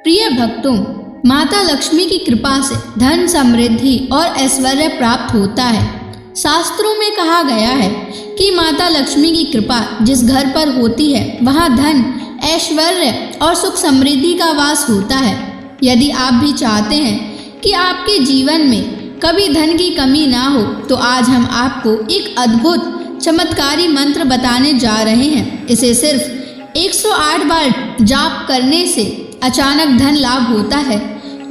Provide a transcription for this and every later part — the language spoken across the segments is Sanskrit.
प्रिय भक्तों, माता लक्ष्मी की कृपा से धन, समृद्धि और ऐश्वर्य प्राप्त होता है। शास्त्रों में कहा गया है कि माता लक्ष्मी की कृपा जिस घर पर होती है वहाँ धन, ऐश्वर्य और सुख समृद्धि का वास होता है। यदि आप भी चाहते हैं कि आपके जीवन में कभी धन की कमी ना हो तो आज हम आपको एक अद्भुत चमत्कारी मंत्र बताने जा रहे हैं। इसे सिर्फ 108 बार जाप करने से अचानक धन लाभ होता है,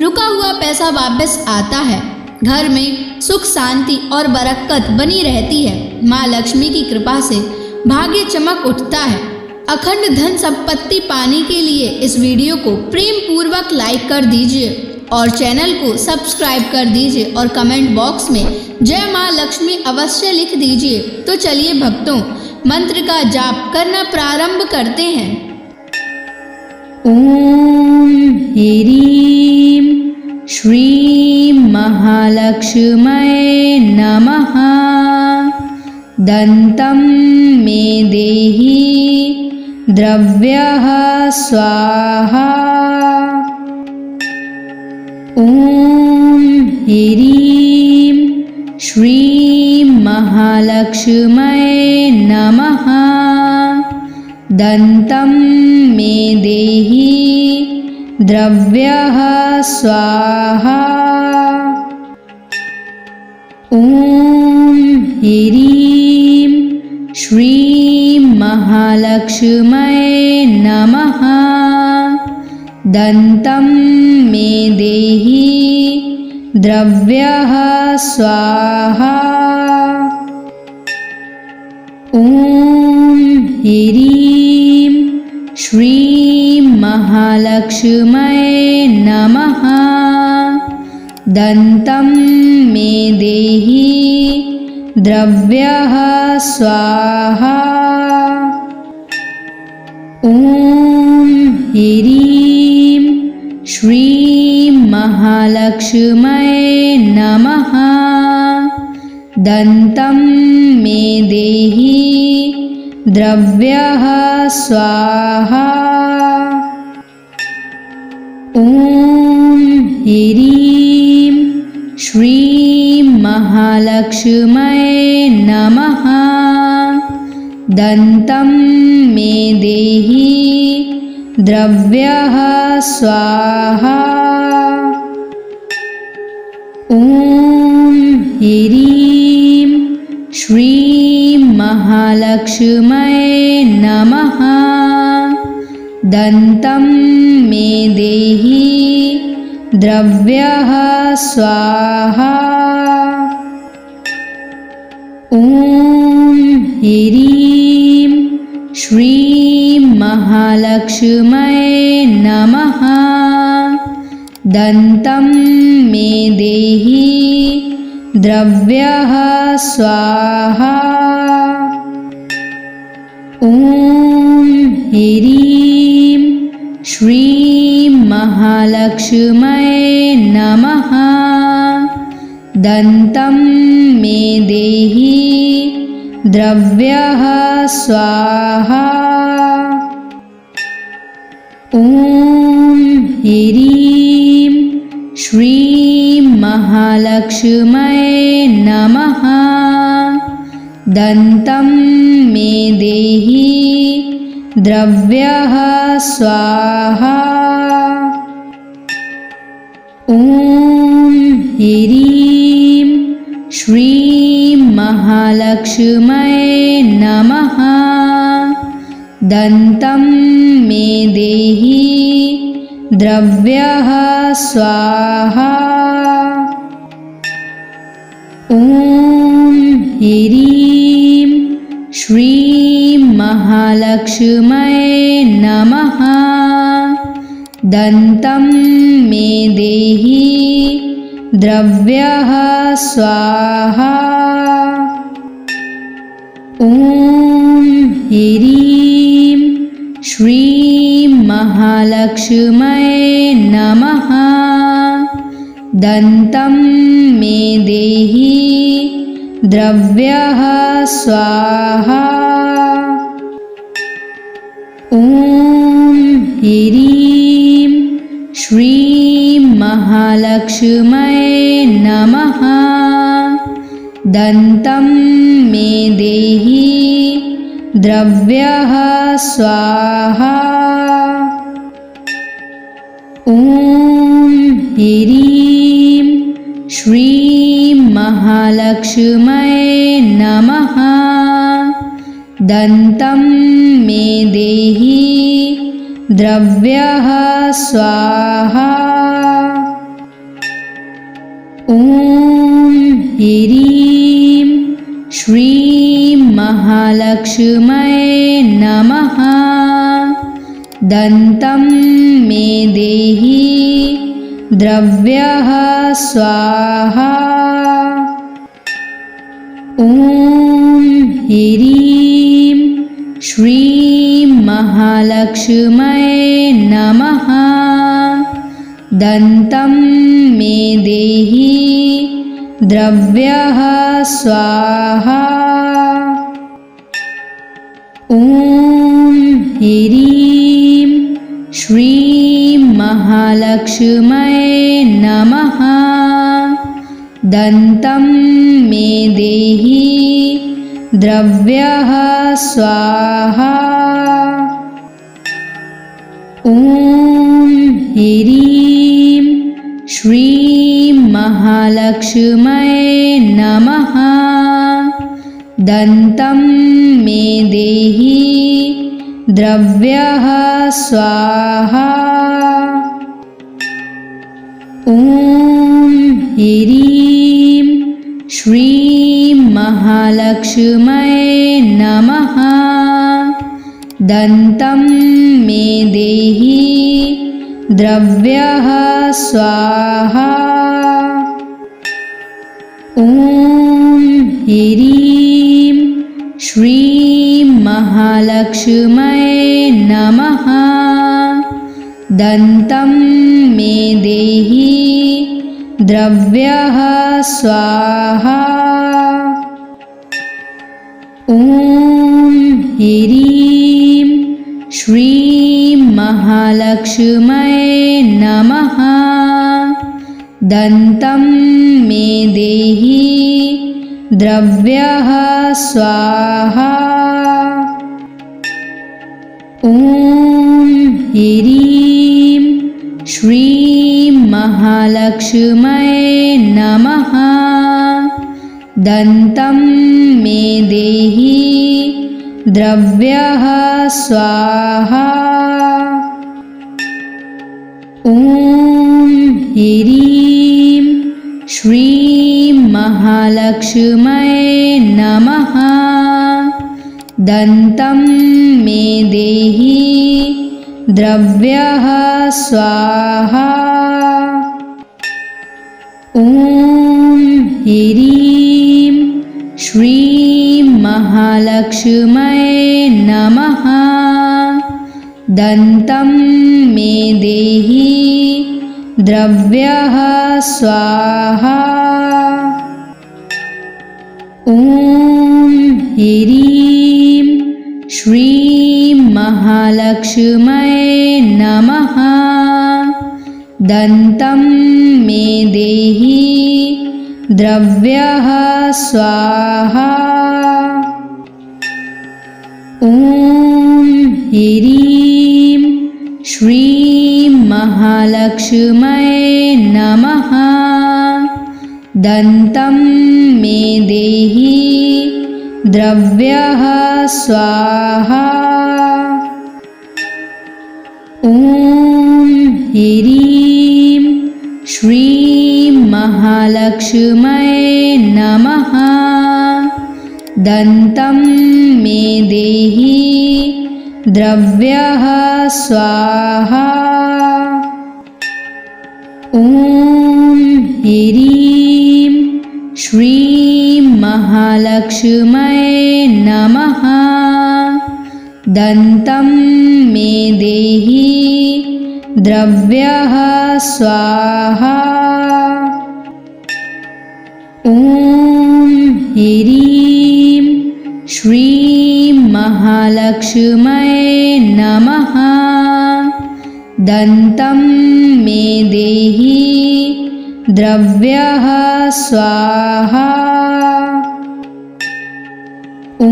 रुका हुआ पैसा वापस आता है, घर में सुख, शांति और बरकत बनी रहती है। माँ लक्ष्मी की कृपा से भाग्य चमक उठता है। अखंड धन संपत्ति पाने के लिए इस वीडियो को प्रेम पूर्वक लाइक कर दीजिए और चैनल को सब्सक्राइब कर दीजिए और कमेंट बॉक्स में जय माँ लक्ष्मी अवश्य लिख दीजिए। तो चलिए भक्तों, मंत्र का जाप करना प्रारंभ करते हैं। ओम ह्रीं श्रीं महालक्ष्म्यै नमः। दन्तं मे देहि द्रव्यः स्वाहा। ओम ह्रीं श्रीं महालक्ष्म्यै नमः। दन्तं मे देहि द्रव्यः स्वाहा। ओम ह्रीं श्रीं महालक्ष्म्यै नमः। दन्तं मे देहि द्रव्यः स्वाहा। ओम ह्रीं श्रीं महालक्ष्म्यै नमः। दन्तं मे देहि द्रव्यः स्वाहा। ओम ह्रीं श्रीं महालक्ष्म्यै नमः। दन्तं मे देहि द्रव्यः स्वाहा। ओम ह्रीं श्रीं महालक्ष्म्यै नमः। दन्तं मे देहि द्रव्यः स्वाहा। ओम ह्रीं श्रीं महालक्ष्म्यै नमः। दन्तं मे देहि द्रव्यः स्वाहा। ओम ह्रीं श्रीं महालक्ष्म्यै नमः। दन्तं मे देहि द्रव्यः स्वाहा। ओम ह्रीं श्रीं महालक्ष्म्यै नमः। दन्तं मे देहि द्रव्यः स्वाहा। ओम ह्रीं श्रीं महालक्ष्म्यै नमः। दन्तं मे देहि द्रव्यः स्वाहा। ओम ह्रीं श्रीं महालक्ष्म्यै नमः। दन्तं मे देहि द्रव्यः स्वाहा। ओम ह्रीं श्रीं महालक्ष्म्यै नमः। दन्तं मे देहि द्रव्यः स्वाहा। ओम ह्रीं श्रीं महालक्ष्म्यै नमः। दन्तं मे देहि द्रव्यः स्वाहा। ओम ह्रीं महालक्ष्म्यै नमः। दन्तं मे देहि द्रव्यः स्वाहा। ॐ ह्रीं श्रीं महालक्ष्म्यै नमः। दन्तं मे देहि द्रव्यः स्वाहा। ॐ ह्रीं श्रीं महालक्ष्म्यै नमः। दन्तं मे देहि द्रव्यः स्वाहा। ॐ ह्रीं श्रीं महालक्ष्म्यै नमः। दन्तं मे देहि द्रव्यः स्वाहा। ॐ ह्रीं श्रीं महालक्ष्म्यै नमः। दन्तं मे देहि द्रव्यः स्वाहा। ॐ ह्रीं श्रीं महालक्ष्म्यै नमः। दन्तं मे देहि द्रव्यः स्वाहा। ॐ ह्रीं श्रीं महालक्ष्म्यै नमः। दन्तं मे देहि द्रव्यः स्वाहा। ॐ ह्रीं श्रीं महालक्ष्म्यै नमः। दन्तं मे देहि द्रव्यः स्वाहा। ॐ ह्रीं श्रीं महालक्ष्म्यै नमः। दन्तं मे देहि द्रव्यः स्वाहा। ॐ ह्रीं श्रीं महालक्ष्म्यै नमः। दन्तं मे देहि द्रव्यः स्वाहा। ॐ ह्रीं श्रीं महालक्ष्म्यै नमः। दन्तं मे देहि द्रव्यः स्वाहा। ॐ ह्रीं श्रीं महालक्ष्म्यै नमः। दन्तं मे देहि द्रव्यः स्वाहा। ॐ ह्रीं श्रीं महालक्ष्म्यै नमः। दन्तं मे देहि द्रव्यः स्वाहा। ॐ ह्रीं श्रीं महालक्ष्म्यै नमः। दन्तं मे देहि द्रव्यः स्वाहा। ॐ ह्रीं श्रीं महालक्ष्म्यै नमः। दन्तं मे देहि द्रव्यः स्वाहा। ॐ ह्रीं श्रीं महालक्ष्म्यै नमः। दन्तं मे देहि द्रव्यः स्वाहा। ॐ ह्रीं श्रीं महालक्ष्म्यै नमः। दन्तं मे देहि द्रव्यः स्वाहा। ॐ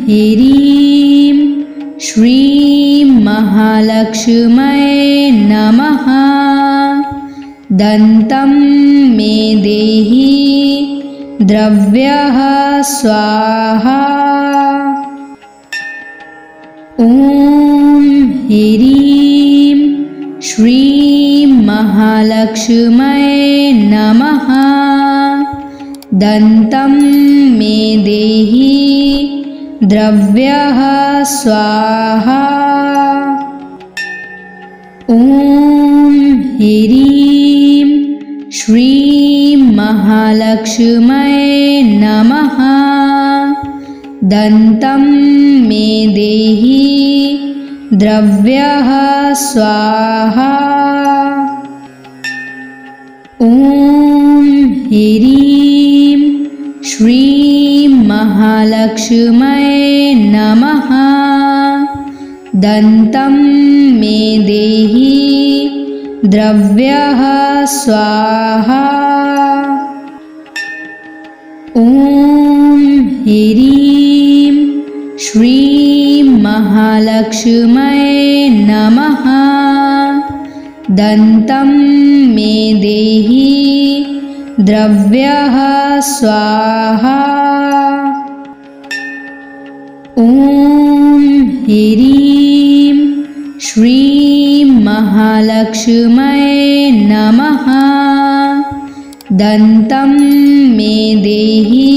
ह्रीं श्रीं महालक्ष्म्यै नमः। दन्तं मे देहि द्रव्यः स्वाहा। ॐ ह्रीं श्रीं महालक्ष्म्यै नमः। दन्तं मे देहि द्रव्यः स्वाहा। ॐ ह्रीं श्रीं महालक्ष्म्यै नमः। दन्तं मे देहि द्रव्यः स्वाहा। ॐ ह्रीं श्रीं महालक्ष्म्यै नमः। दन्तं मे देहि द्रव्यः स्वाहा। ॐ ह्रीं श्रीं महालक्ष्म्यै नमः। दन्तं मे देहि द्रव्यः स्वाहा। ॐ ह्रीं श्रीं महालक्ष्म्यै नमः। दन्तं मे देहि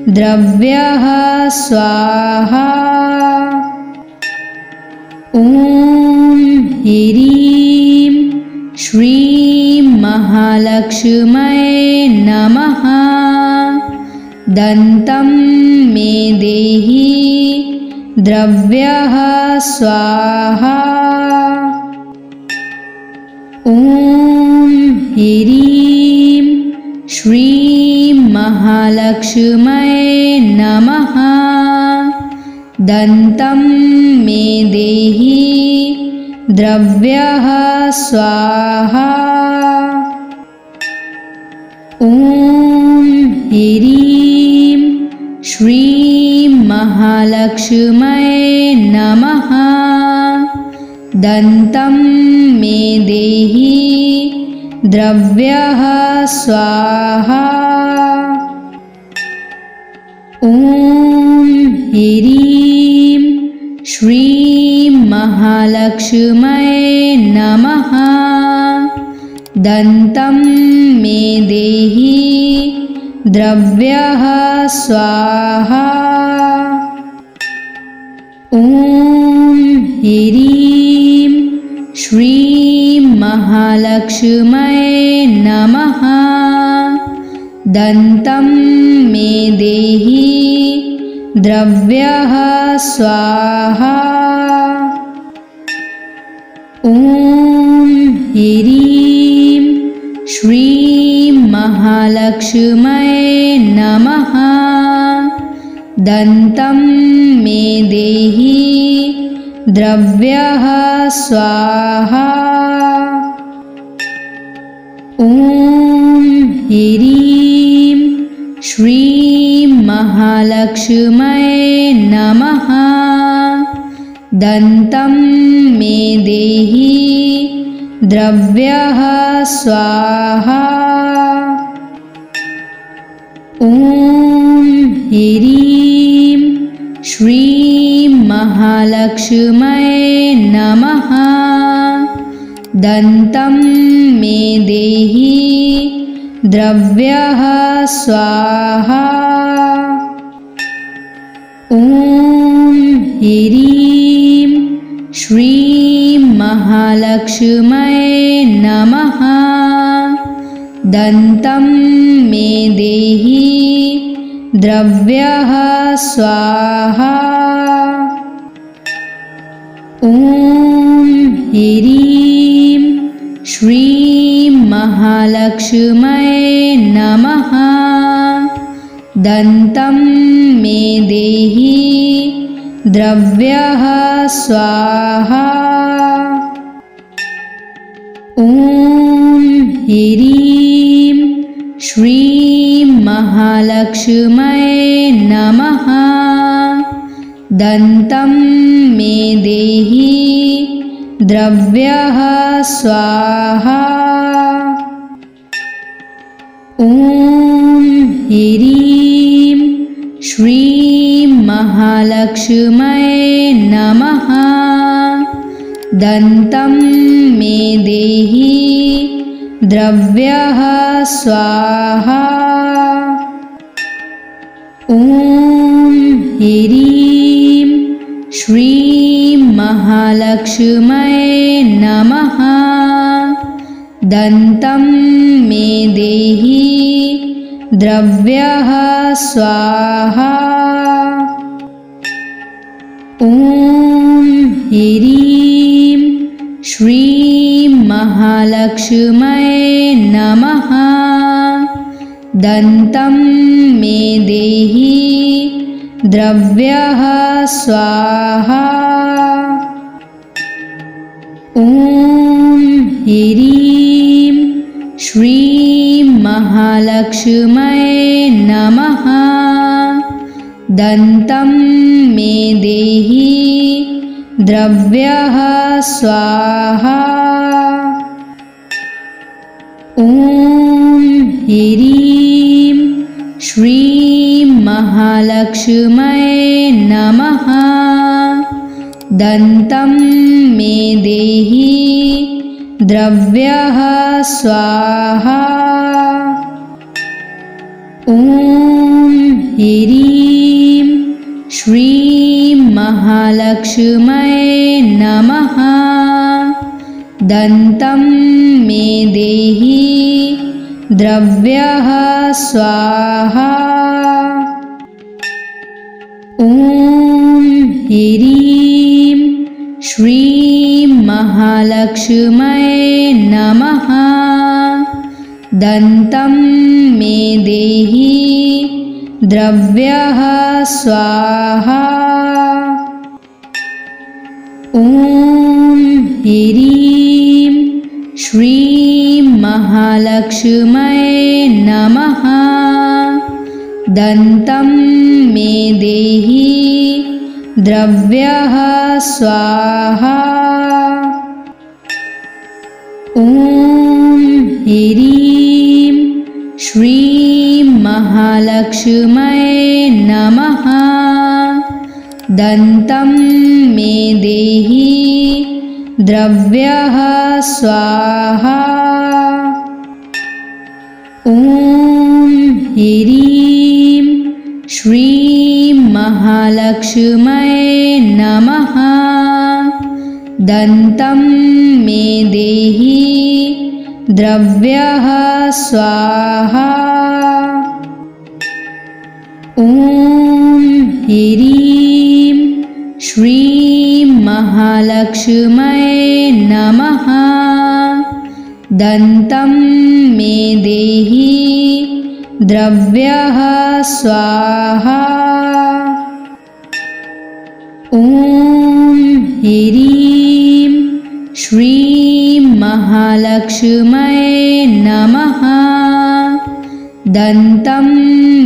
द्रव्यः स्वाहा। ॐ ह्रीं श्रीं महालक्ष्म्यै नमः। दन्तं मे देहि द्रव्यः स्वाहा। ॐ ह्रीं श्रीं महालक्ष्म्यै नमः। दन्तं मे देहि द्रव्यः स्वाहा। ॐ ह्रीं श्रीं महालक्ष्म्यै नमः। दन्तं मे देहि द्रव्यः स्वाहा। ॐ ह्रीं श्रीं महालक्ष्म्यै नमः। दन्तं मे देहि द्रव्यः स्वाहा। ॐ ह्रीं श्रीं महालक्ष्म्यै नमः। दन्तं मे देहि द्रव्यः स्वाहा। ॐ ह्रीं श्रीं महालक्ष्म्यै नमः। दन्तं मे देहि द्रव्यः स्वाहा। ॐ ह्रीं श्रीं महालक्ष्म्यै नमः। दन्तं मे देहि द्रव्यः स्वाहा। ॐ ह्रीं श्रीं महालक्ष्म्यै नमः। दन्तं मे देहि द्रव्यः स्वाहा। ॐ ह्रीं श्रीं महालक्ष्म्यै नमः। दन्तं मे देहि द्रव्यः स्वाहा। ॐ ह्रीं श्रीं महालक्ष्म्यै नमः। दन्तं मे देहि द्रव्यः स्वाहा। ॐ ह्रीं श्रीं महालक्ष्म्यै नमः। दन्तं मे देहि द्रव्यः स्वाहा। ॐ ह्रीं श्रीं महालक्ष्म्यै नमः। दन्तं मे देहि द्रव्यः स्वाहा। ॐ ह्रीं श्रीं महालक्ष्म्यै नमः। दन्तं मे देहि द्रव्यः स्वाहा। ॐ ह्रीं श्रीं महालक्ष्म्यै नमः। दन्तं मे देहि द्रव्यः स्वाहा। ॐ ह्रीं श्रीं महालक्ष्म्यै नमः। दन्तं मे देहि द्रव्यः स्वाहा। ॐ ह्रीं श्रीं महालक्ष्म्यै नमः। दन्तं मे देहि द्रव्यः स्वाहा। ॐ ह्रीं श्रीं महालक्ष्म्यै नमः। दन्तं मे देहि द्रव्यः स्वाहा। ॐ ह्रीं श्रीं महालक्ष्म्यै नमः। दन्तं मे देहि द्रव्यः स्वाहा। ॐ ह्रीं श्रीं महालक्ष्म्यै नमः। दन्तं मे देहि द्रव्यः स्वाहा। ॐ ह्रीं श्रीं महालक्ष्म्यै नमः। दन्तं मे देहि द्रव्यः स्वाहा। ॐ ह्रीं श्रीं महालक्ष्म्यै नमः। दन्तं मे देहि द्रव्यः स्वाहा। ॐ ह्रीं श्रीं महालक्ष्म्यै नमः। दन्तं मे देहि द्रव्यः स्वाहा। ॐ ह्रीं श्रीं महालक्ष्म्यै नमः। दन्तं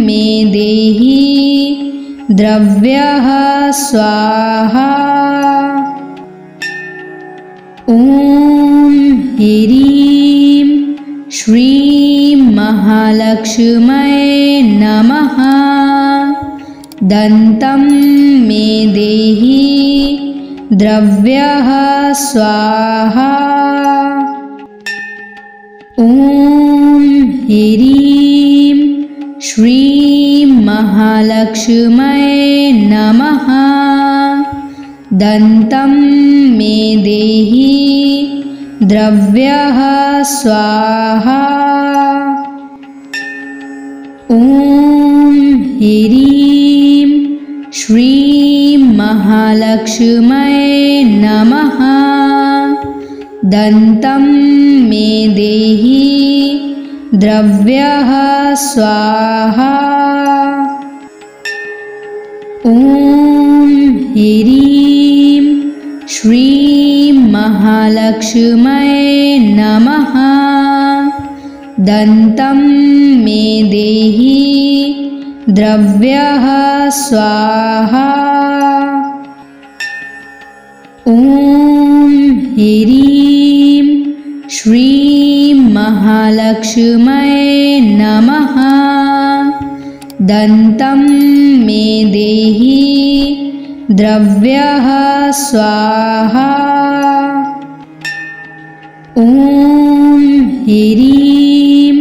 मे देहि द्रव्यः स्वाहा। ॐ ह्रीं श्रीं महालक्ष्म्यै नमः। दन्तं मे देहि द्रव्यः स्वाहा। ॐ ह्रीं श्रीं महालक्ष्म्यै नमः। दन्तं मे देहि द्रव्यः स्वाहा। ॐ ह्रीं श्रीं महालक्ष्म्यै नमः। दन्तं मे देहि द्रव्यः स्वाहा। ॐ ह्रीं श्रीं महालक्ष्म्यै नमः। दन्तं मे देहि द्रव्यः स्वाहा। ॐ ह्रीं श्रीं महालक्ष्म्यै नमः। दन्तं मे देहि द्रव्यः स्वाहा। ॐ ह्रीं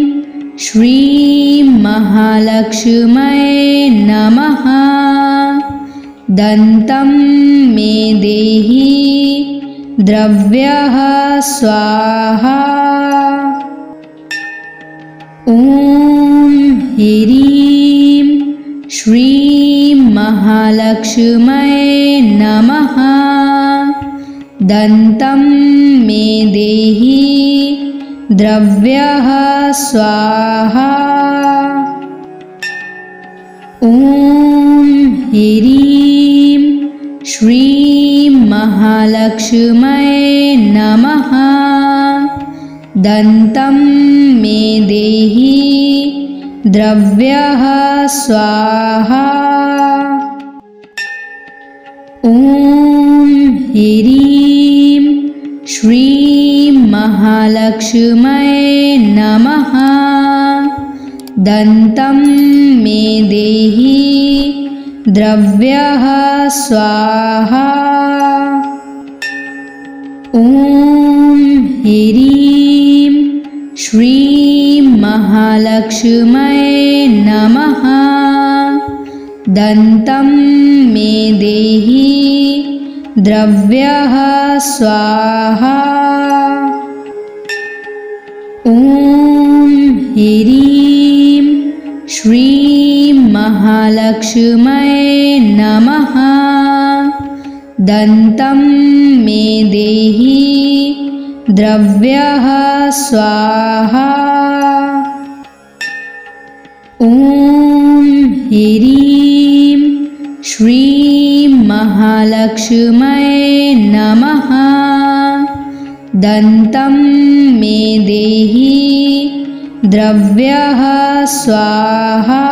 श्रीं महालक्ष्म्यै नमः। दन्तं मे देहि द्रव्यः स्वाहा। ॐ ह्रीं श्रीं महालक्ष्म्यै नमः। दन्तं मे देहि द्रव्यः स्वाहा। ॐ ह्रीं श्रीं महालक्ष्म्यै नमः। दन्तं मे देहि द्रव्यः स्वाहा। ॐ ह्रीं श्रीं महालक्ष्म्यै नमः। दन्तं मे देहि द्रव्यः स्वाहा। ॐ ह्रीं श्रीं महालक्ष्म्यै नमः। दन्तं मे देहि द्रव्यः स्वाहा। ॐ ह्रीं श्रीं महालक्ष्म्यै नमः। दन्तं मे देहि द्रव्यः स्वाहा। ॐ ह्रीं श्रीं महालक्ष्म्यै नमः। दन्तं मे देहि द्रव्यः स्वाहा।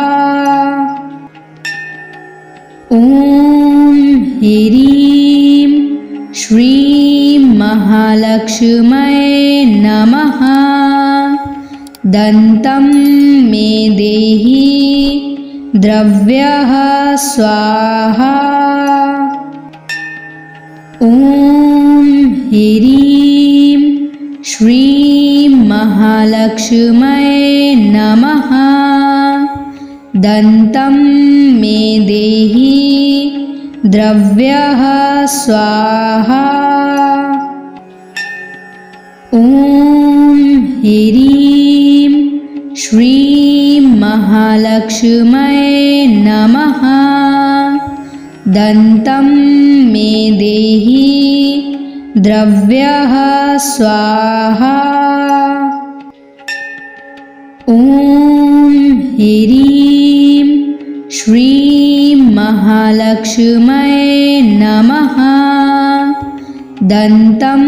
ॐ ह्रीं श्रीं महालक्ष्म्यै नमः। दन्तं मे देहि द्रव्यः स्वाहा। ॐ ह्रीं श्रीं महालक्ष्म्यै नमः। दन्तं मे देहि द्रव्यः स्वाहा। ॐ ह्रीं श्रीं महालक्ष्म्यै नमः। दन्तं मे देहि द्रव्यः स्वाहा। ॐ ह्रीं श्रीं महालक्ष्म्यै नमः। दन्तं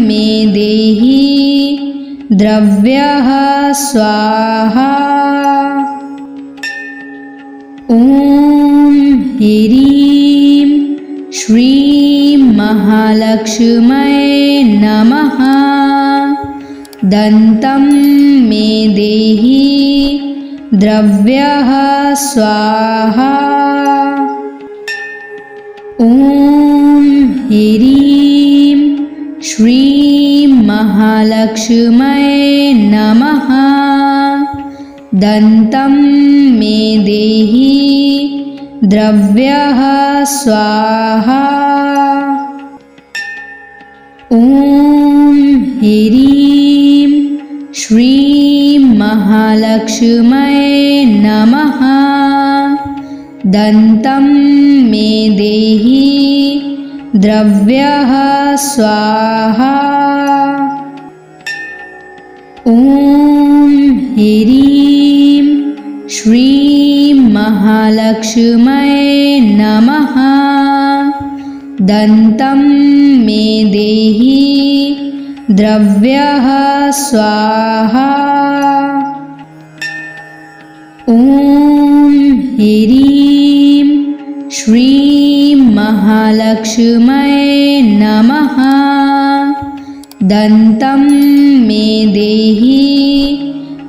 मे देहि द्रव्यः स्वाहा। ॐ ह्रीं श्रीं महालक्ष्म्यै नमः। दन्तं मे देहि द्रव्यः स्वाहा। ॐ ह्रीं श्रीं महालक्ष्म्यै नमः। दन्तं मे देहि द्रव्यः स्वाहा। ॐ ह्रीं श्रीं महालक्ष्म्यै नमः। दन्तं मे देहि द्रव्यः स्वाहा। ॐ ह्रीं श्रीं महालक्ष्म्यै नमः। दन्तं मे देहि द्रव्यः स्वाहा। ॐ ह्रीं श्रीं महालक्ष्म्यै नमः। दन्तं मे देहि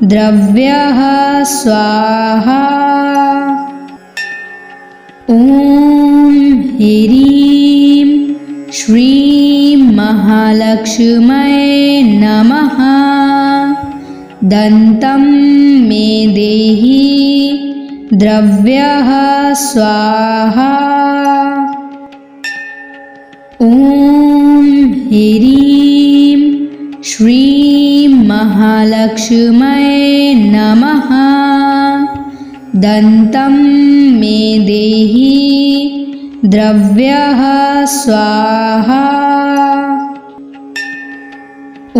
द्रव्यः स्वाहा। ॐ ह्रीं श्रीं महालक्ष्म्यै नमः। दन्तं मे देहि द्रव्यः स्वाहा। ॐ ह्रीं श्रीं महालक्ष्म्यै नमः। दन्तं मे देहि द्रव्यः स्वाहा। ॐ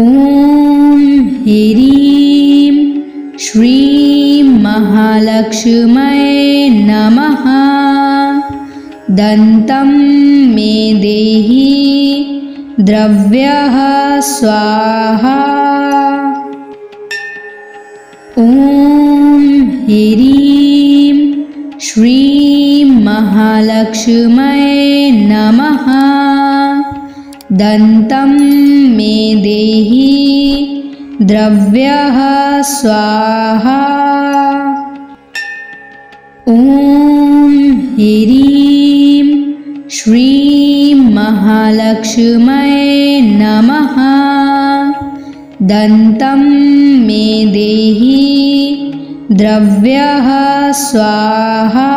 ह्रीं श्रीं महालक्ष्म्यै नमः। दन्तं मे देहि द्रव्यः स्वाहा। ॐ ह्रीं श्रीं महालक्ष्म्यै नमः। दन्तं मे देहि द्रव्यः स्वाहा। ॐ ह्रीं श्रीं महालक्ष्म्यै नमः। दन्तं मे देहि द्रव्यः स्वाहा।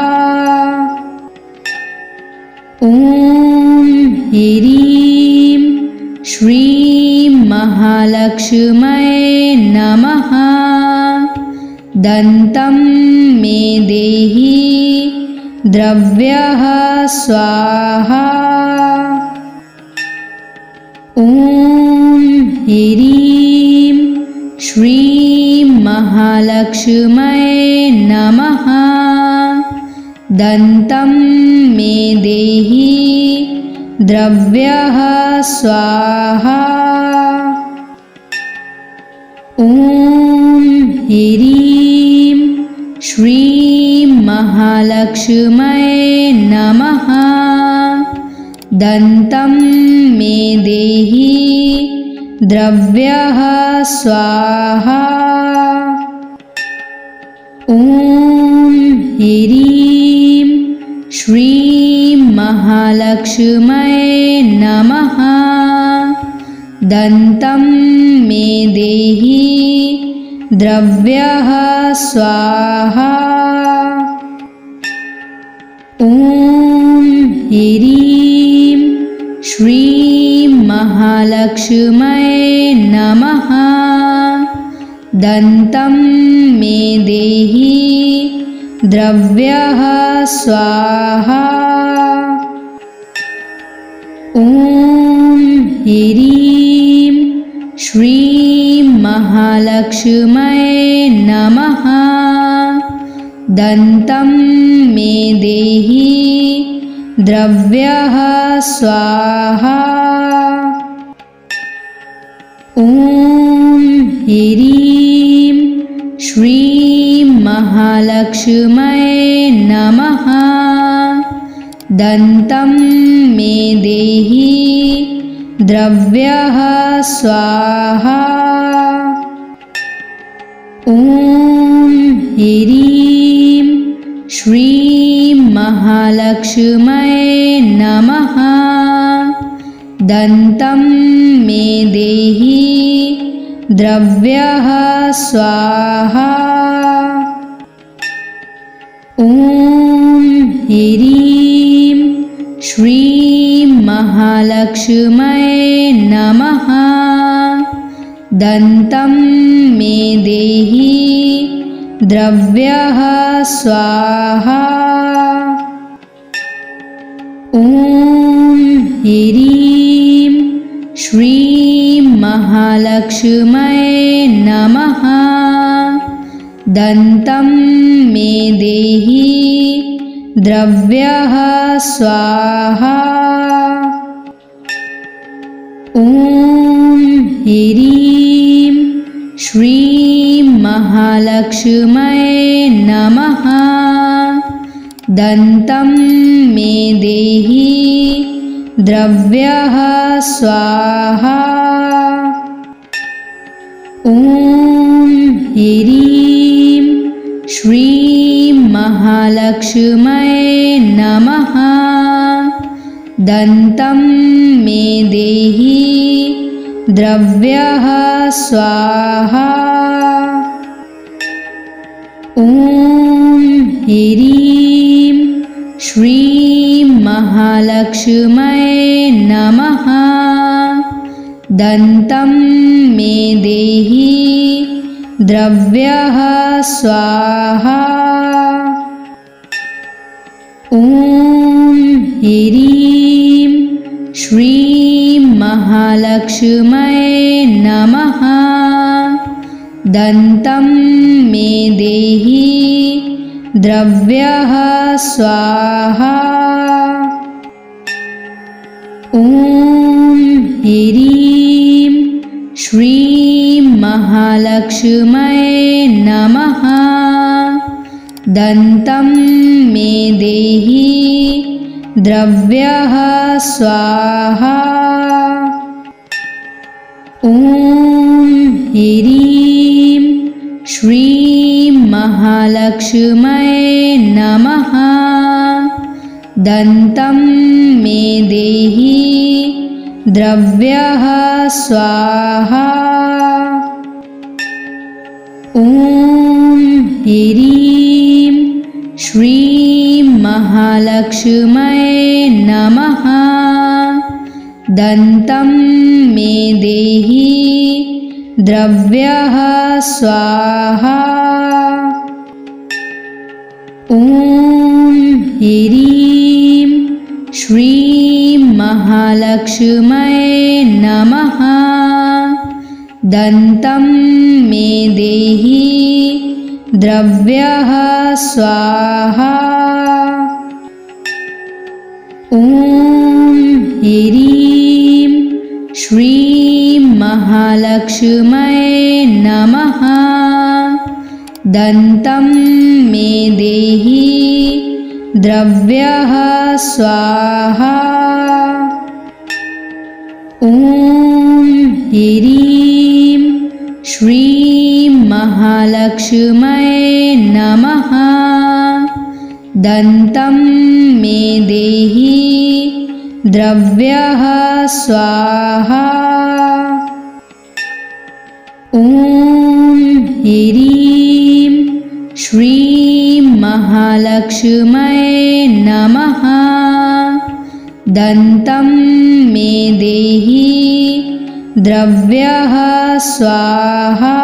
ॐ ह्रीं श्रीं महालक्ष्म्यै नमः। दन्तं मे देहि द्रव्यः स्वाहा। ॐ ह्रीं श्रीं महालक्ष्म्यै नमः। दन्तं मे देहि द्रव्यः स्वाहा। ॐ ह्रीं श्रीं महालक्ष्म्यै नमः। दन्तं मे देहि द्रव्यः स्वाहा। ॐ ह्रीं श्रीं महालक्ष्म्यै नमः। दन्तं मे देहि द्रव्यः स्वाहा। ॐ ह्रीं श्रीं महालक्ष्म्यै नमः। दन्तं मे देहि द्रव्यः स्वाहा। ॐ ह्रीं श्रीं महालक्ष्म्यै नमः। दन्तं मे देहि द्रव्यः स्वाहा। ॐ ह्रीं श्रीं महालक्ष्म्यै नमः। दन्तं मे देहि द्रव्यः स्वाहा। ॐ ह्रीं श्रीं महालक्ष्म्यै नमः। दन्तं मे देहि द्रव्यः स्वाहा। ॐ ह्रीं श्रीं महालक्ष्म्यै नमः। दन्तं मे देहि द्रव्यः स्वाहा। ॐ ह्रीं श्रीं महालक्ष्म्यै नमः। दन्तं मे देहि द्रव्यः स्वाहा। ॐ ह्रीं श्रीं महालक्ष्म्यै महालक्ष्म्यै नमः। दन्तं मे देहि द्रव्यः स्वाहा। ॐ ह्रीं श्रीं महालक्ष्म्यै नमः। दन्तं मे देहि द्रव्यः स्वाहा। ॐ ह्रीं श्रीं महालक्ष्म्यै नमः। दन्तं मे देहि द्रव्यः स्वाहा। ॐ ह्रीं श्रीं महालक्ष्म्यै नमः। दन्तं मे देहि द्रव्यः स्वाहा। ॐ ह्रीं श्रीं महालक्ष्म्यै नमः। दन्तं मे देहि द्रव्यः स्वाहा। ॐ ह्रीं श्रीं महालक्ष्म्यै नमः। दन्तं मे देहि द्रव्यः स्वाहा। ॐ ह्रीं श्रीं महालक्ष्म्यै नमः। दन्तं मे देहि द्रव्यः स्वाहा। ॐ ह्रीं श्रीं महालक्ष्म्यै नमः। दन्तं मे देहि द्रव्यः स्वाहा। ॐ ह्रीं श्रीं महालक्ष्म्यै नमः। दन्तं मे देहि द्रव्यः स्वाहा। ॐ ह्रीं श्रीं महालक्ष्म्यै नमः। दन्तं मे देहि द्रव्यः स्वाहा। ॐ ह्रीं श्रीं महालक्ष्म्यै नमः। दन्तं मे देहि द्रव्यः स्वाहा।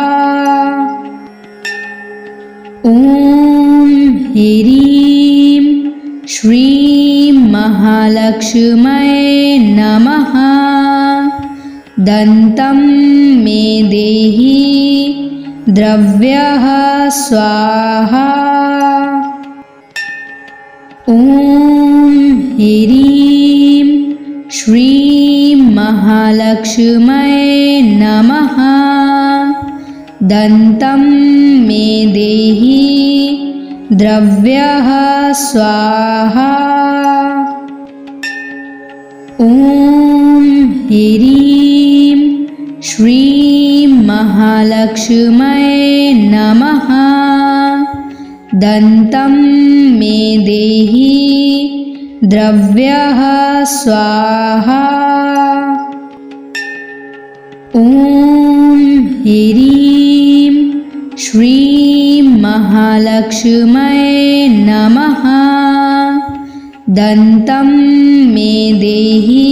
ॐ ह्रीं श्रीं महालक्ष्म्यै नमः। दन्तं मे देहि द्रव्यः स्वाहा। ॐ ह्रीं श्रीं महालक्ष्म्यै नमः। दन्तं मे देहि द्रव्यः स्वाहा। ॐ ह्रीं श्रीं महालक्ष्म्यै नमः। दन्तं मे देहि द्रव्यः स्वाहा। ॐ ह्रीं श्रीं महालक्ष्म्यै नमः। दन्तं मे देहि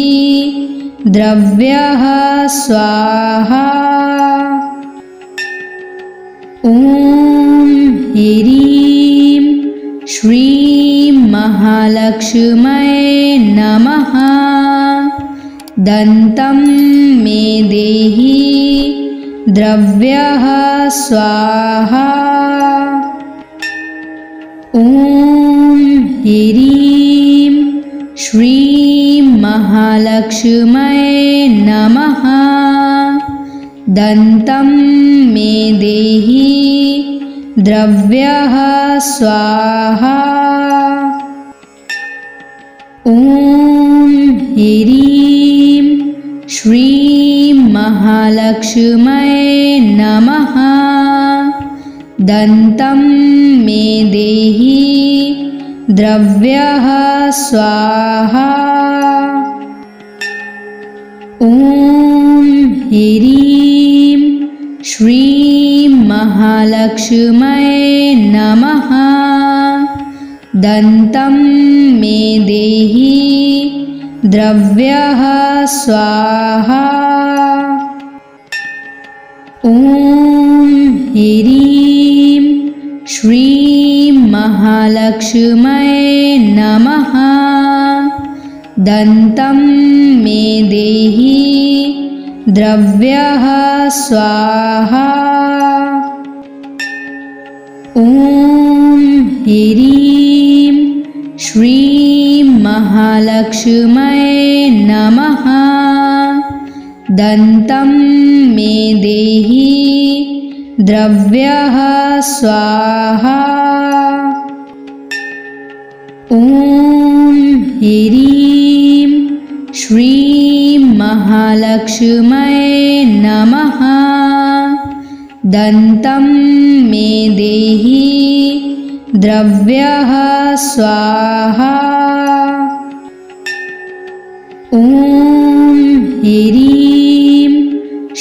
द्रव्यः स्वाहा। ॐ ह्रीं श्रीं महालक्ष्म्यै नमः। दन्तं मे देहि द्रव्यः स्वाहा। ॐ ह्रीं श्रीं महालक्ष्म्यै नमः। दन्तं मे देहि द्रव्यः स्वाहा। ॐ ह्रीं श्रीं महालक्ष्म्यै नमः। दन्तं मे देहि द्रव्यः स्वाहा। ॐ ह्रीं श्रीं महालक्ष्म्यै नमः। दन्तं मे देहि द्रव्यः स्वाहा। ॐ ह्रीं श्रीं महालक्ष्म्यै नमः। दन्तं मे देहि द्रव्यः स्वाहा। ॐ ह्रीं श्रीं महालक्ष्म्यै नमः। दन्तं मे देहि द्रव्यः स्वाहा। ॐ ह्रीं श्रीं महालक्ष्म्यै नमः। दन्तं मे देहि द्रव्यः स्वाहा। ॐ ह्रीं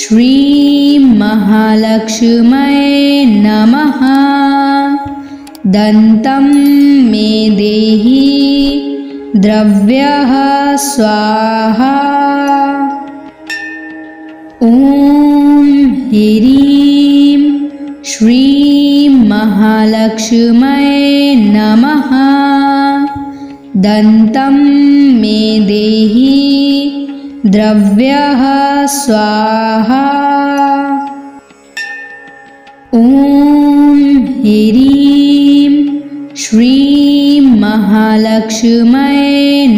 श्रीं महालक्ष्म्यै नमः। दन्तं मे देहि द्रव्यः स्वाहा। ॐ ह्रीं श्रीं महालक्ष्म्यै नमः। दन्तं मे देहि द्रव्यः स्वाहा। ॐ ह्रीं श्रीं महालक्ष्म्यै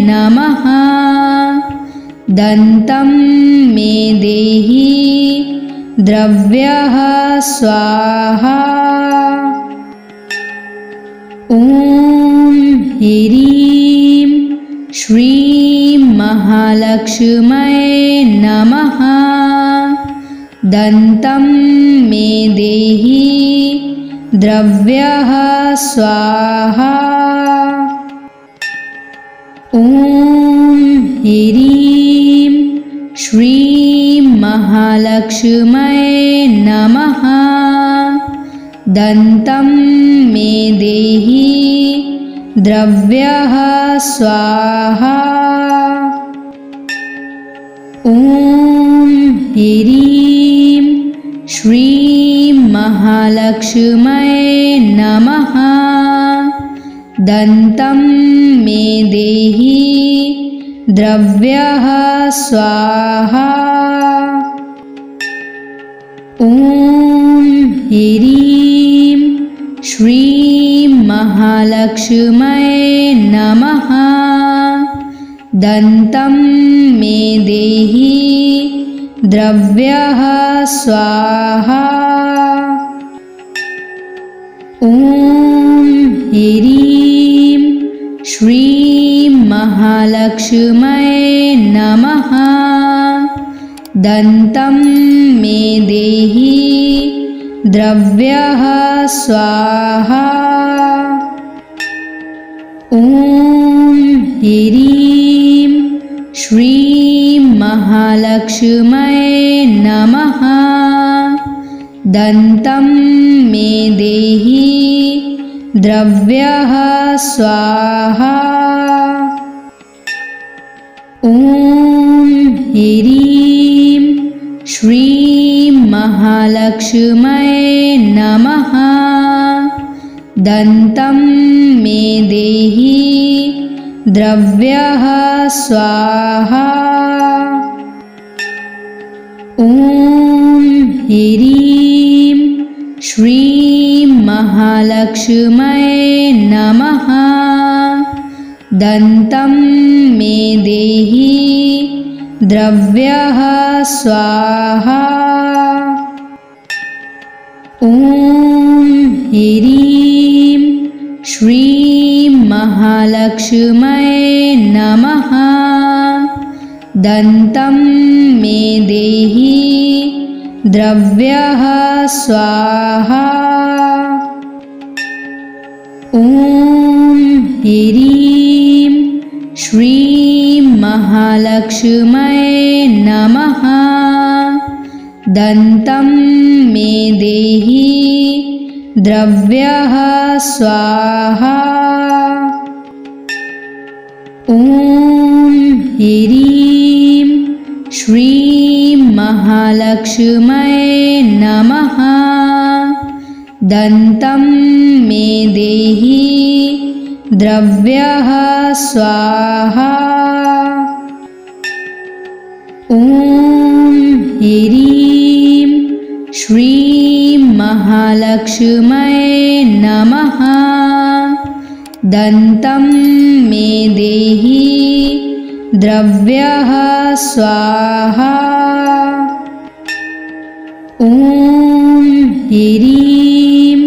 नमः। दन्तं मे देहि द्रव्यः स्वाहा। ॐ ह्रीं श्रीं महालक्ष्म्यै नमः। दन्तं मे देहि द्रव्यः स्वाहा। ॐ ह्रीं श्रीं महालक्ष्म्यै नमः। दन्तं मे देहि द्रव्यः स्वाहा। ॐ ह्रीं श्रीं महालक्ष्म्यै नमः। दन्तं मे देहि द्रव्यः स्वाहा। ॐ ह्रीं श्रीं महालक्ष्म्यै नमः। दन्तं मे देहि द्रव्यः स्वाहा। ॐ ह्रीं श्रीं महालक्ष्म्यै नमः। दन्तं मे देहि द्रव्यः स्वाहा। ॐ ह्रीं श्रीं महालक्ष्म्यै नमः। दन्तं मे देहि द्रव्यः स्वाहा। ॐ ह्रीं श्रीं महालक्ष्म्यै नमः। दन्तं मे देहि द्रव्यः स्वाहा। ॐ ह्रीं श्रीं महालक्ष्म्यै नमः। दन्तं मे देहि द्रव्यः स्वाहा। ॐ ह्रीं श्रीं महालक्ष्म्यै नमः। दन्तं मे देहि द्रव्यः स्वाहा। ॐ ह्रीं श्रीं महालक्ष्म्यै नमः। दन्तं मे देहि द्रव्यः स्वाहा। ॐ ह्रीं श्रीं महालक्ष्म्यै नमः। दन्तं मे देहि द्रव्यः स्वाहा। ॐ ह्रीं श्रीं महालक्ष्म्यै नमः। दन्तं मे देहि द्रव्यः स्वाहा। ॐ ह्रीं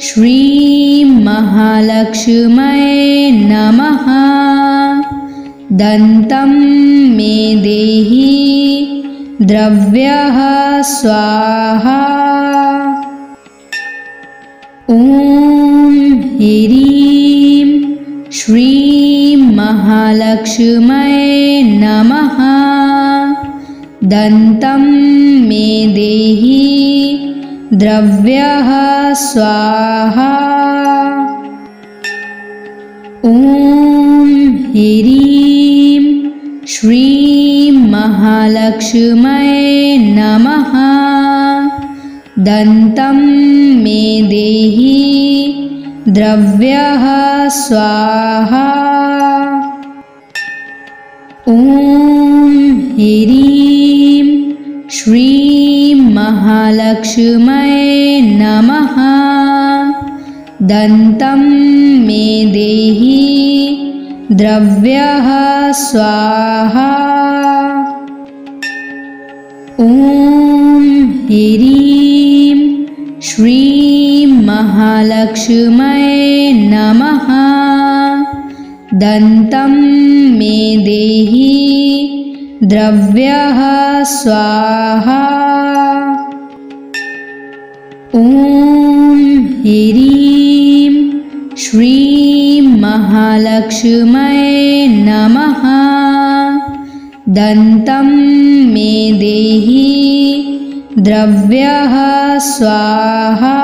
श्रीं महालक्ष्म्यै नमः। दन्तं मे देहि द्रव्यः स्वाहा। ॐ ह्रीं श्रीं महालक्ष्म्यै नमः। दन्तं मे देहि द्रव्यः स्वाहा। ॐ ह्रीं श्रीं महालक्ष्म्यै नमः। दन्तं मे देहि द्रव्यः स्वाहा। ॐ ह्रीं श्रीं महालक्ष्म्यै नमः। दन्तं मे देहि द्रव्यः स्वाहा। ॐ ह्रीं श्रीं महालक्ष्म्यै नमः। दन्तं मे देहि द्रव्यः स्वाहा। ॐ ह्रीं श्रीं महालक्ष्म्यै नमः। दन्तं मे देहि द्रव्यः स्वाहा।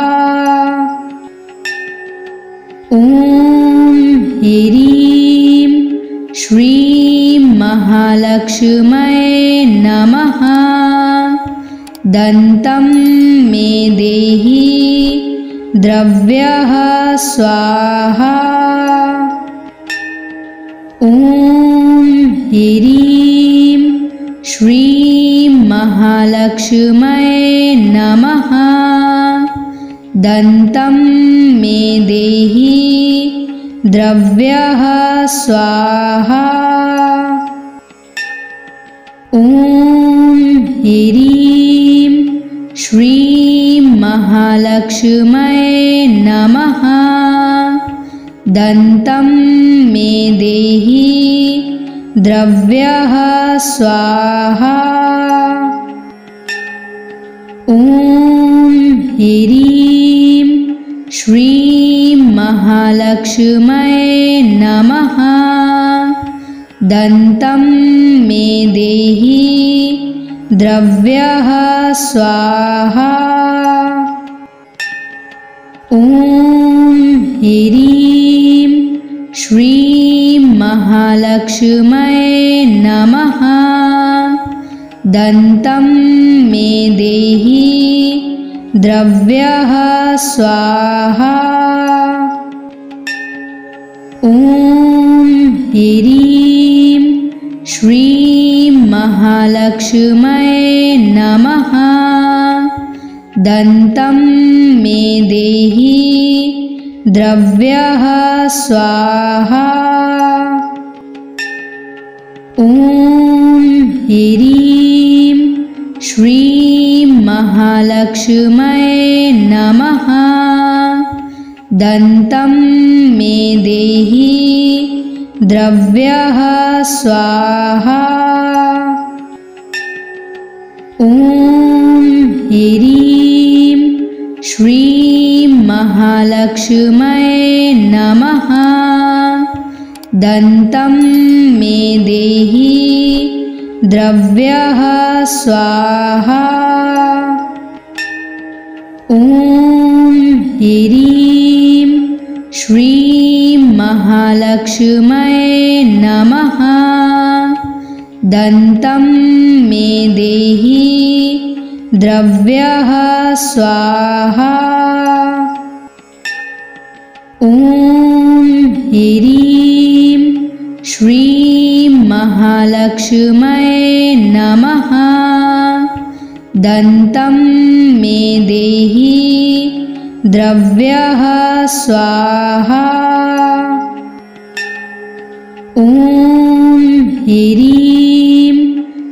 ॐ ह्रीं श्रीं महालक्ष्म्यै नमः। दन्तं मे देहि द्रव्यः स्वाहा। ॐ ह्रीं श्रीं महालक्ष्म्यै नमः। दन्तं मे देहि द्रव्यः स्वाहा। ॐ ह्रीं श्रीं महालक्ष्म्यै नमः। दन्तं मे देहि द्रव्यः स्वाहा। ॐ ह्रीं श्रीं महालक्ष्म्यै नमः। दन्तं मे देहि द्रव्यः स्वाहा। ॐ ह्रीं श्रीं महालक्ष्म्यै नमः। दन्तं मे देहि द्रव्यः स्वाहा। ॐ ह्रीं श्रीं महालक्ष्म्यै नमः। दन्तं मे देहि द्रव्यः स्वाहा। ॐ ह्रीं श्रीं महालक्ष्म्यै नमः। दन्तं मे देहि द्रव्यः स्वाहा। ॐ ह्रीं श्रीं महालक्ष्म्यै नमः। दन्तं मे देहि द्रव्यः स्वाहा। ॐ ह्रीं श्रीं महालक्ष्म्यै नमः। दन्तं मे देहि द्रव्यः स्वाहा। ॐ ह्रीं श्रीं महालक्ष्म्यै नमः। दन्तं मे देहि द्रव्यः स्वाहा। ॐ ह्रीं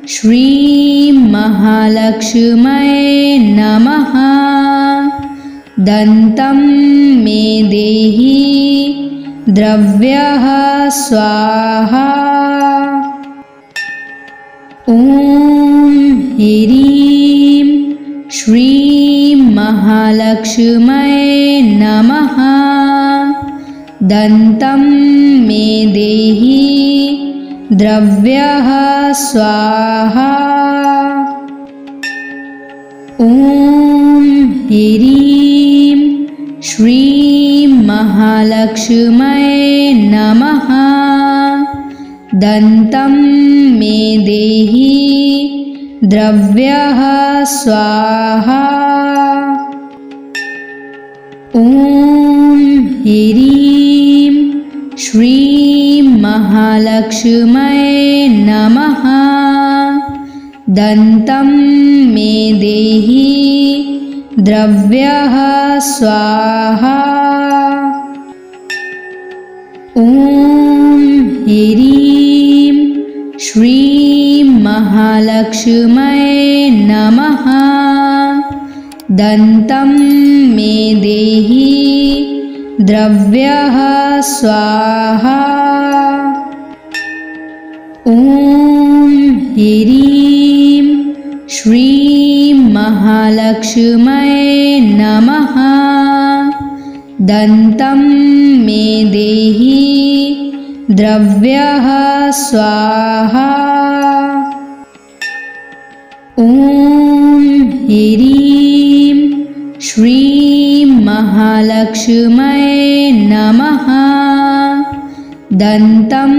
श्रीं महालक्ष्म्यै नमः। दन्तं मे देहि द्रव्यः स्वाहा। ॐ ह्रीं श्रीं महालक्ष्म्यै नमः। दन्तं मे देहि द्रव्यः स्वाहा। ॐ ह्रीं श्रीं महालक्ष्म्यै नमः। दन्तं मे देहि द्रव्यः स्वाहा। ॐ ह्रीं श्रीं महालक्ष्म्यै नमः। दन्तं मे देहि द्रव्यः स्वाहा। ॐ ह्रीं श्रीं महालक्ष्म्यै नमः। दन्तं मे देहि द्रव्यः स्वाहा। ॐ ह्रीं श्रीं महालक्ष्म्यै नमः। दन्तं मे देहि द्रव्यः स्वाहा। ॐ ह्रीं श्रीं महालक्ष्म्यै नमः। दन्तं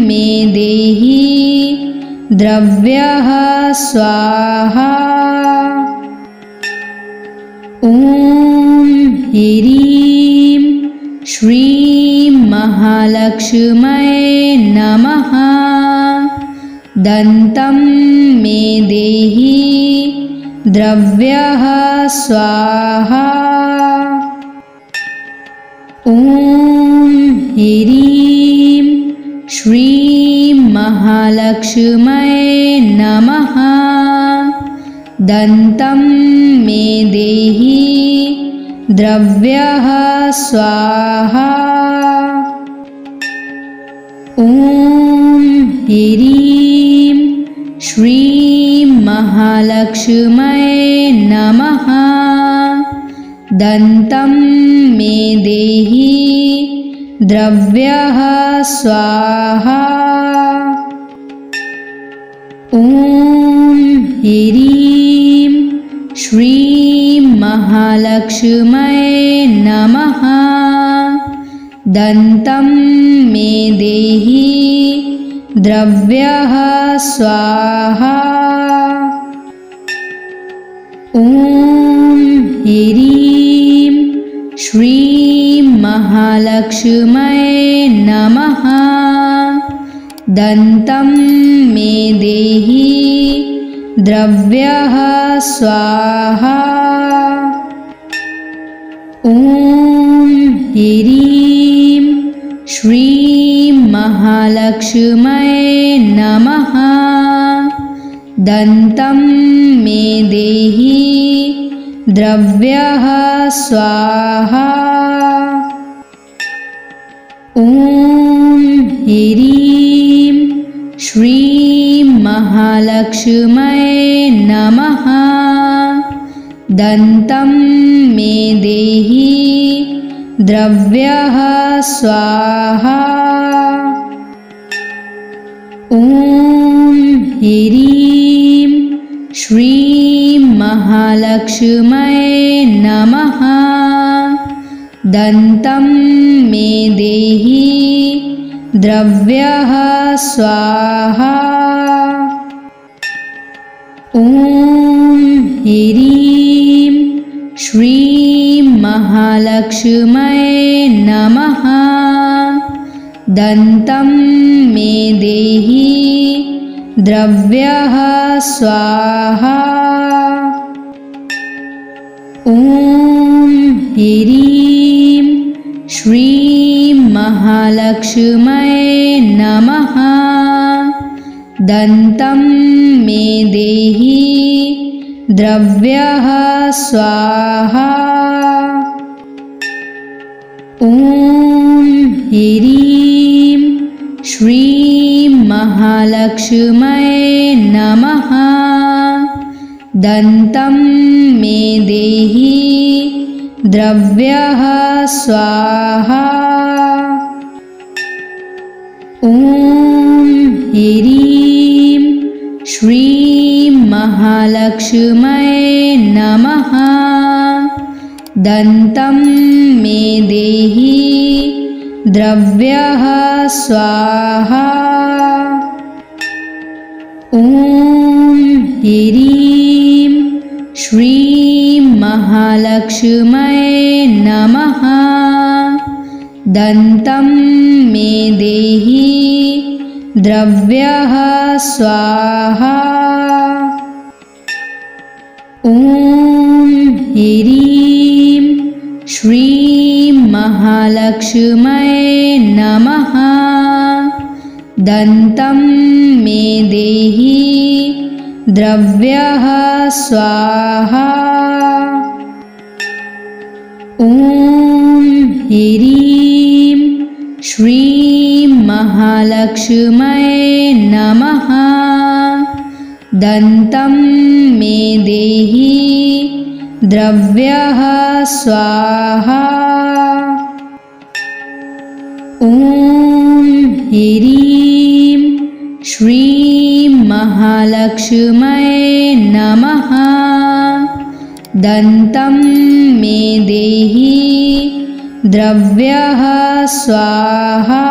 मे देहि द्रव्यः स्वाहा। ॐ ह्रीं श्रीं महालक्ष्म्यै नमः। दन्तं मे देहि द्रव्यः स्वाहा। ॐ ह्रीं श्रीं महालक्ष्म्यै नमः। दन्तं मे देहि द्रव्यः स्वाहा। ॐ ह्रीं श्रीं महालक्ष्म्यै नमः। दन्तं मे देहि द्रव्यः स्वाहा। ॐ ह्रीं श्रीं महालक्ष्म्यै नमः। दन्तं मे देहि द्रव्यः स्वाहा। ॐ ह्रीं श्रीं महालक्ष्म्यै नमः। दन्तं मे देहि द्रव्यः स्वाहा। ॐ ह्रीं श्रीं महालक्ष्म्यै नमः। दन्तं मे देहि द्रव्यः स्वाहा। ॐ ह्रीं श्रीं महालक्ष्म्यै नमः। दन्तं मे देहि द्रव्यः स्वाहा। ॐ ह्रीं श्रीं महालक्ष्म्यै नमः। दन्तं मे देहि द्रव्यः स्वाहा। ॐ ह्रीं श्रीं महालक्ष्म्यै नमः। दन्तं मे देहि द्रव्यः स्वाहा। ॐ ह्रीं श्रीं महालक्ष्म्यै नमः। दन्तं मे देहि द्रव्यः स्वाहा। ॐ ह्रीं श्रीं महालक्ष्म्यै नमः। दन्तं मे देहि द्रव्यः स्वाहा। ॐ ह्रीं श्रीं महालक्ष्म्यै नमः। दन्तं मे देहि द्रव्यः स्वाहा। ॐ ह्रीं श्रीं महालक्ष्म्यै नमः। दन्तं मे देहि द्रव्यः स्वाहा। ॐ ह्रीं श्रीं महालक्ष्म्यै नमः। दन्तं मे देहि द्रव्यः स्वाहा। ॐ ह्रीं श्रीं महालक्ष्म्यै नमः। दन्तं मे देहि द्रव्यः स्वाहा। ॐ ह्रीं श्रीं महालक्ष्म्यै नमः। दन्तं मे देहि द्रव्यः स्वाहा।